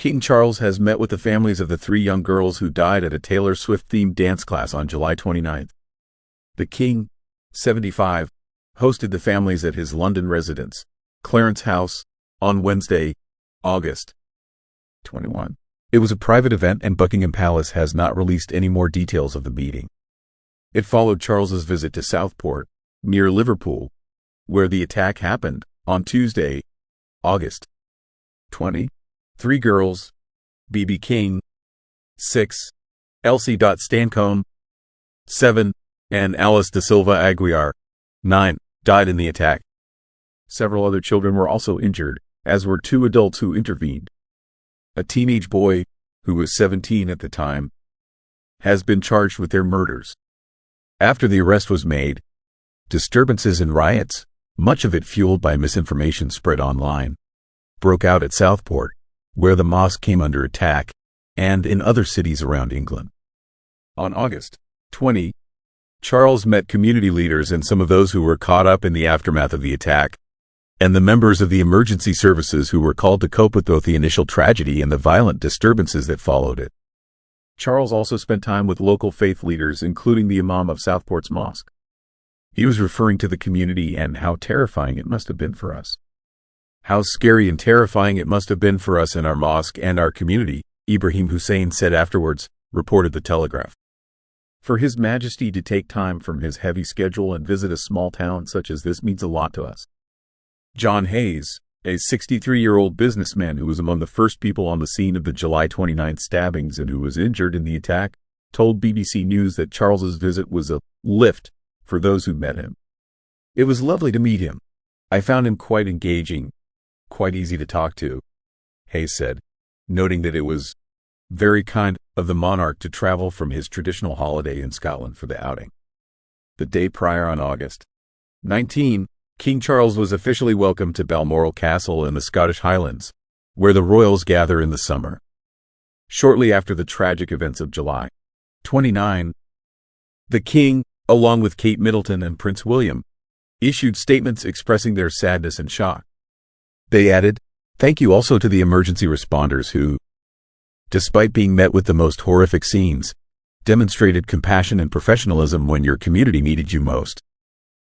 King Charles has met with the families of the 3 young girls who died at a Taylor Swift-themed dance class on July 29. The King, 75, hosted the families at his London residence, Clarence House, on Wednesday, August 21. It was a private event and Buckingham Palace has not released any more details of the meeting. It followed Charles's visit to Southport, near Liverpool, where the attack happened, on Tuesday, August 20. 3 girls, B.B. King, 6, Elsie Stancombe, 7, and Alice da Silva Aguiar, 9, died in the attack. Several other children were also injured, as were 2 adults who intervened. A teenage boy, who was 17 at the time, has been charged with their murders. After the arrest was made, disturbances and riots, much of it fueled by misinformation spread online, broke out at Southport, where the mosque came under attack, and in other cities around England. On August 20, Charles met community leaders and some of those who were caught up in the aftermath of the attack, and the members of the emergency services who were called to cope with both the initial tragedy and the violent disturbances that followed it. Charles also spent time with local faith leaders, including the Imam of Southport's mosque. He was referring to the community and how terrifying it must have been for us. How scary and terrifying it must have been for us in our mosque and our community, Ibrahim Hussein said afterwards, reported The Telegraph. For His Majesty to take time from his heavy schedule and visit a small town such as this means a lot to us. John Hayes, a 63-year-old businessman who was among the first people on the scene of the July 29 stabbings and who was injured in the attack, told BBC News that Charles's visit was a lift for those who met him. It was lovely to meet him. I found him quite engaging, quite easy to talk to, Hayes said, noting that it was very kind of the monarch to travel from his traditional holiday in Scotland for the outing. The day prior, on August 19, King Charles was officially welcomed to Balmoral Castle in the Scottish Highlands, where the royals gather in the summer. Shortly after the tragic events of July 29, the King, along with Kate Middleton and Prince William, issued statements expressing their sadness and shock. They added, "Thank you also to the emergency responders who, despite being met with the most horrific scenes, demonstrated compassion and professionalism when your community needed you most.